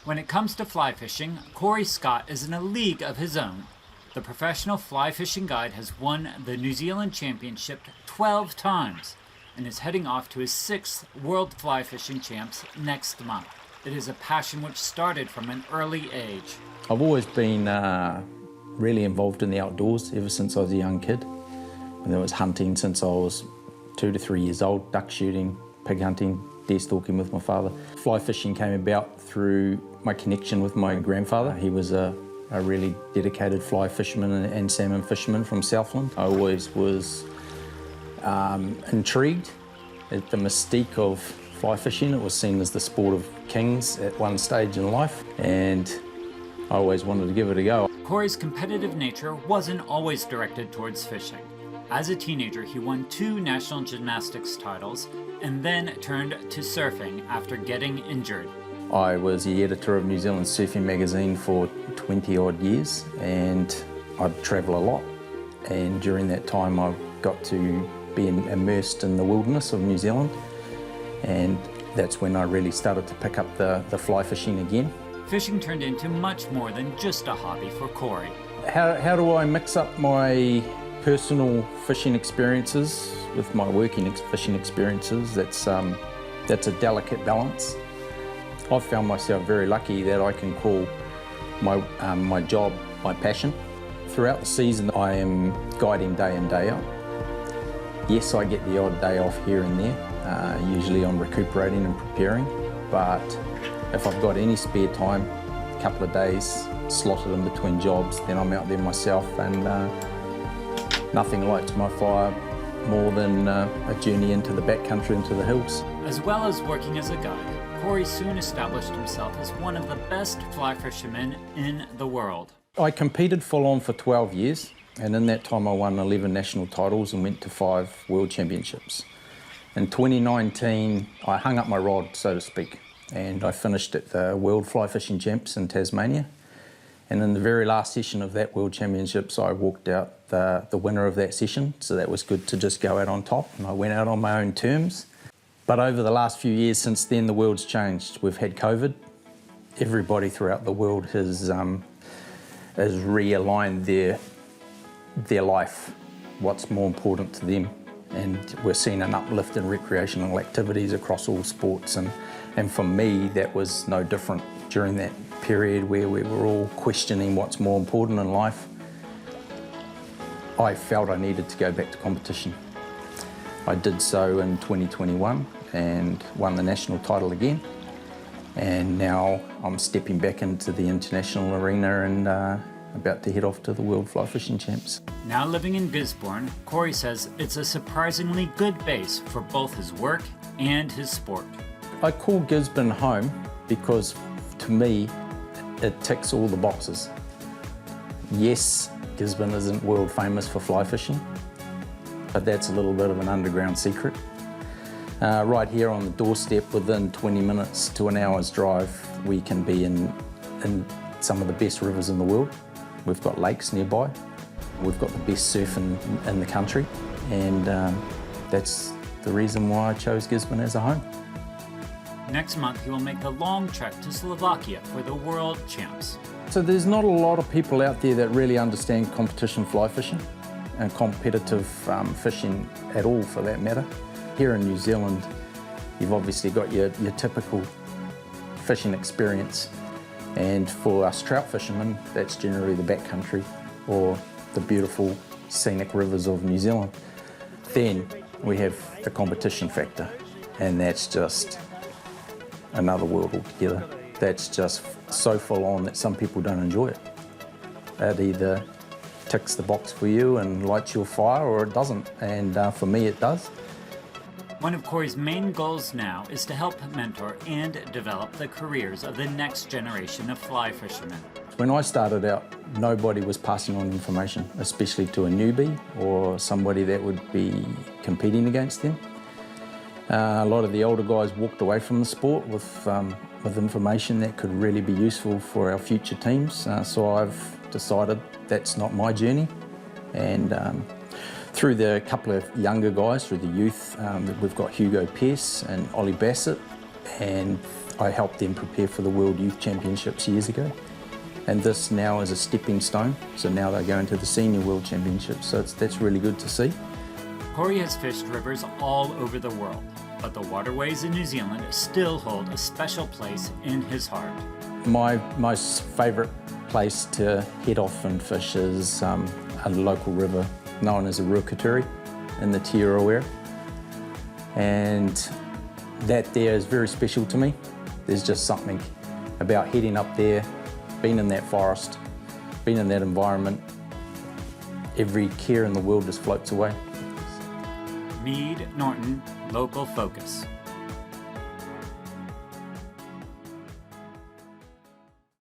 When it comes to fly fishing, Cory Scott is in a league of his own. The professional fly fishing guide has won the New Zealand Championship 12 times and is heading off to his 6th World Fly Fishing Champs next month. It is a passion which started from an early age. I've always been really involved in the outdoors ever since I was a young kid. And there was hunting since I was 2 to 3 years old, duck shooting, pig hunting, deer stalking with my father. Fly fishing came about through my connection with my grandfather. He was a really dedicated fly fisherman and salmon fisherman from Southland. I always was intrigued at the mystique of fly fishing. It was seen as the sport of kings at one stage in life, and I always wanted to give it a go. Cory's competitive nature wasn't always directed towards fishing. As a teenager, he won 2 national gymnastics titles and then turned to surfing after getting injured. I was the editor of New Zealand Surfing magazine for 20 odd years, and I'd travel a lot. And during that time I got to be immersed in the wilderness of New Zealand, and that's when I really started to pick up the fly fishing again. Fishing turned into much more than just a hobby for Cory. How do I mix up my personal fishing experiences with my working fishing experiences? That's a delicate balance. I've found myself very lucky that I can call my job my passion. Throughout the season I am guiding day in, day out. Yes, I get the odd day off here and there. Usually I'm recuperating and preparing, but if I've got any spare time, a couple of days slotted in between jobs, then I'm out there myself, and nothing lights my fire more than a journey into the backcountry, into the hills. As well as working as a guide, Cory soon established himself as one of the best fly fishermen in the world. I competed full on for 12 years, and in that time I won 11 national titles and went to 5 world championships. In 2019 I hung up my rod, so to speak, and I finished at the World Fly Fishing Champs in Tasmania. And in the very last session of that World Championships I walked out the winner of that session, so that was good to just go out on top, and I went out on my own terms. But over the last few years since then, the world's changed. We've had COVID. Everybody throughout the world has realigned their life, what's more important to them. And we're seeing an uplift in recreational activities across all sports. And for me, that was no different during that period where we were all questioning what's more important in life. I felt I needed to go back to competition. I did so in 2021 and won the national title again. And now I'm stepping back into the international arena and about to head off to the World Fly Fishing Champs. Now living in Gisborne, Cory says it's a surprisingly good base for both his work and his sport. I call Gisborne home because, to me, it ticks all the boxes. Yes, Gisborne isn't world famous for fly fishing, but that's a little bit of an underground secret. Right here on the doorstep, within 20 minutes to an hour's drive, we can be in some of the best rivers in the world. We've got lakes nearby. We've got the best surf in the country, and that's the reason why I chose Gisborne as a home. Next month, he will make the long trek to Slovakia for the World Champs. So there's not a lot of people out there that really understand competition fly fishing and competitive fishing at all, for that matter. Here in New Zealand, you've obviously got your typical fishing experience, and for us trout fishermen, that's generally the backcountry or the beautiful scenic rivers of New Zealand. Then we have the competition factor, and that's just another world altogether. That's just so full on that some people don't enjoy it. It either ticks the box for you and lights your fire, or it doesn't, and for me it does. One of Cory's main goals now is to help mentor and develop the careers of the next generation of fly fishermen. When I started out, nobody was passing on information, especially to a newbie or somebody that would be competing against them. A lot of the older guys walked away from the sport with information that could really be useful for our future teams. So I've decided that's not my journey. And through the couple of younger guys, through the youth, we've got Hugo Pearce and Ollie Bassett, and I helped them prepare for the World Youth Championships years ago. And this now is a stepping stone, so now they're going to the Senior World Championships, so that's really good to see. Cory has fished rivers all over the world, but the waterways in New Zealand still hold a special place in his heart. My most favourite place to head off and fish is a local river known as the Ruakaturi in the Te Aro. And that there is very special to me. There's just something about heading up there, being in that forest, being in that environment. Every care in the world just floats away. Mead Norton, Local Focus.